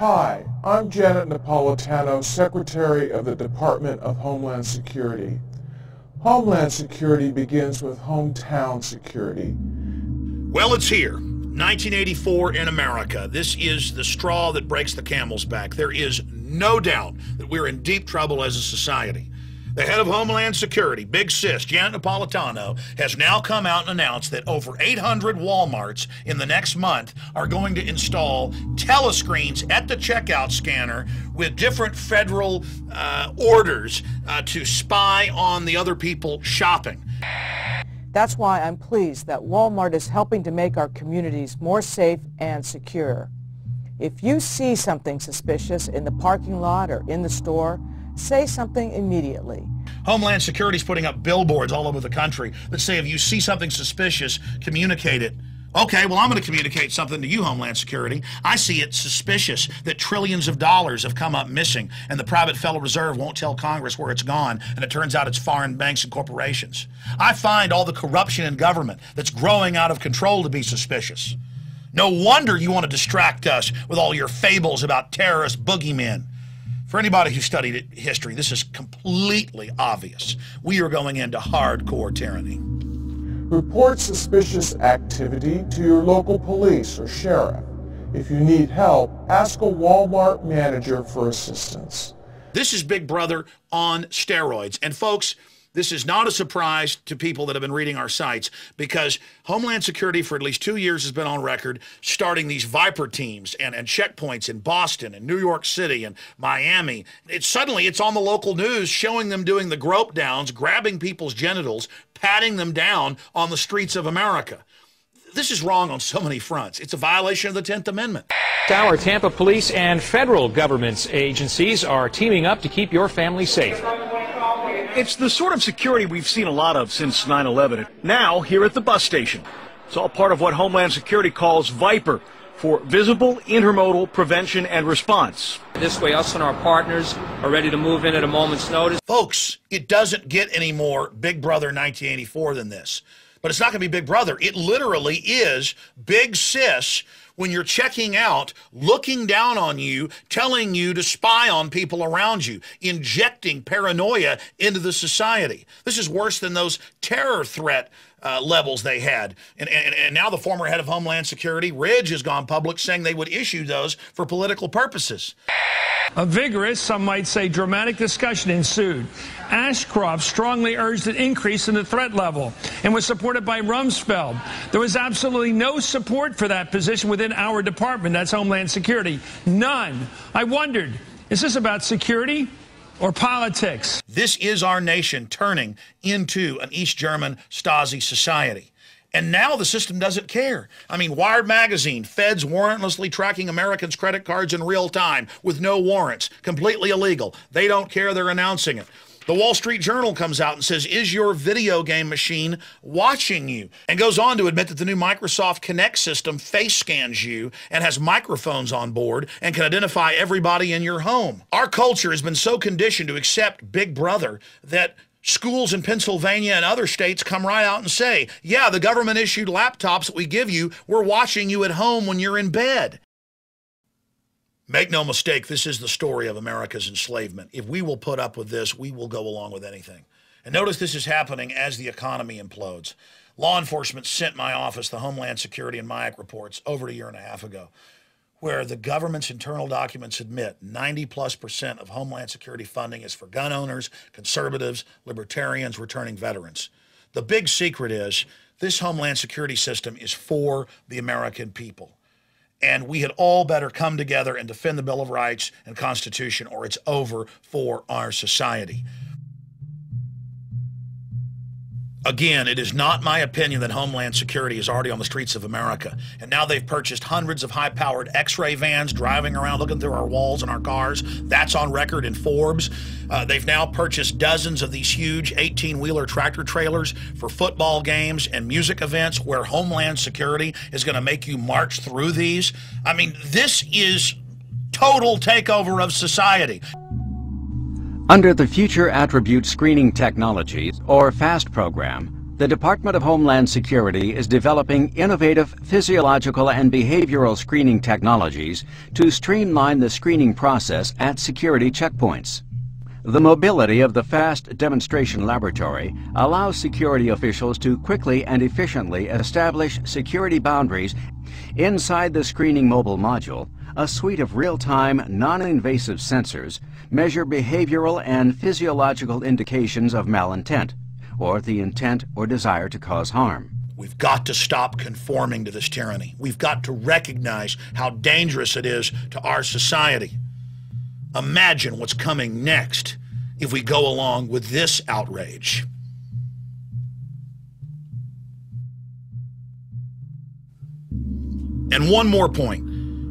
Hi, I'm Janet Napolitano, Secretary of the Department of Homeland Security. Homeland Security begins with hometown security. Well, it's here. 1984 in America. This is the straw that breaks the camel's back. There is no doubt that we're in deep trouble as a society. The head of Homeland Security, Big Sis, Janet Napolitano, has now come out and announced that over 800 Walmarts in the next month are going to install telescreens at the checkout scanner with different federal orders to spy on the other people shopping. That's why I'm pleased that Walmart is helping to make our communities more safe and secure. If you see something suspicious in the parking lot or in the store, say something immediately. Homeland Security is putting up billboards all over the country that say if you see something suspicious, communicate it. Okay, well, I'm going to communicate something to you, Homeland Security. I see it suspicious that trillions of dollars have come up missing and the private Federal Reserve won't tell Congress where it's gone, and it turns out it's foreign banks and corporations. I find all the corruption in government that's growing out of control to be suspicious. No wonder you want to distract us with all your fables about terrorist boogeymen. For anybody who studied history, this is completely obvious. We are going into hardcore tyranny. Report suspicious activity to your local police or sheriff. If you need help, ask a Walmart manager for assistance. This is Big Brother on steroids. And folks, this is not a surprise to people that have been reading our sites, because Homeland Security for at least 2 years has been on record starting these Viper teams and checkpoints in Boston and New York City and Miami. Suddenly it's on the local news showing them doing the grope downs, grabbing people's genitals, patting them down on the streets of America. This is wrong on so many fronts. It's a violation of the 10th Amendment. Our Tampa police and federal government agencies are teaming up to keep your family safe. It's the sort of security we've seen a lot of since 9/11. Now, here at the bus station. It's all part of what Homeland Security calls Viper, for Visible Intermodal Prevention and Response. This way, us and our partners are ready to move in at a moment's notice. Folks, it doesn't get any more Big Brother 1984 than this. But it's not going to be Big Brother. It literally is Big Sis when you're checking out, looking down on you, telling you to spy on people around you, injecting paranoia into the society. This is worse than those terror threat levels they had. And now the former head of Homeland Security, Ridge, has gone public saying they would issue those for political purposes. A vigorous, some might say dramatic discussion ensued. Ashcroft strongly urged an increase in the threat level and was supported by Rumsfeld. There was absolutely no support for that position within our department, that's Homeland Security. None. I wondered, is this about security or politics? This is our nation turning into an East German Stasi society. And now the system doesn't care. I mean, Wired magazine, feds warrantlessly tracking Americans' credit cards in real time with no warrants, completely illegal. They don't care, they're announcing it. The Wall Street Journal comes out and says, is your video game machine watching you? And goes on to admit that the new Microsoft Kinect system face scans you and has microphones on board and can identify everybody in your home. Our culture has been so conditioned to accept Big Brother that schools in Pennsylvania and other states come right out and say, yeah, the government issued laptops that we give you, we're watching you at home when you're in bed. Make no mistake, this is the story of America's enslavement. If we will put up with this, we will go along with anything. And notice this is happening as the economy implodes. Law enforcement sent my office the Homeland Security and MIAC reports over a year and a half ago, where the government's internal documents admit 90+% of Homeland Security funding is for gun owners, conservatives, libertarians, returning veterans. The big secret is this Homeland Security system is for the American people. And we had all better come together and defend the Bill of Rights and Constitution, or it's over for our society. Again, it is not my opinion that Homeland Security is already on the streets of America. And now they've purchased hundreds of high-powered X-ray vans driving around looking through our walls and our cars. That's on record in Forbes. They've now purchased dozens of these huge 18-wheeler tractor trailers for football games and music events where Homeland Security is going to make you march through these. I mean, this is total takeover of society. Under the Future Attribute Screening Technologies, or FAST program, The Department of Homeland Security is developing innovative physiological and behavioral screening technologies to streamline the screening process at security checkpoints. The mobility of the FAST demonstration laboratory allows security officials to quickly and efficiently establish security boundaries. Inside the screening mobile module, a suite of real-time, non-invasive sensors measure behavioral and physiological indications of malintent, or the intent or desire to cause harm. We've got to stop conforming to this tyranny. We've got to recognize how dangerous it is to our society. Imagine what's coming next if we go along with this outrage. And one more point.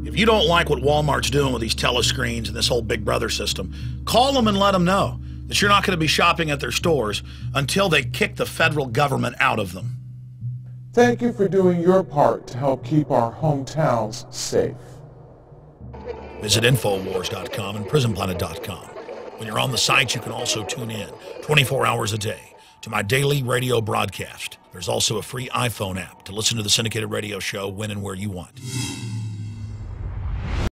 If you don't like what Walmart's doing with these telescreens and this whole Big Brother system, call them and let them know that you're not going to be shopping at their stores until they kick the federal government out of them. Thank you for doing your part to help keep our hometowns safe. Visit Infowars.com and PrisonPlanet.com. When you're on the sites, you can also tune in 24 hours a day to my daily radio broadcast. There's also a free iPhone app to listen to the syndicated radio show when and where you want.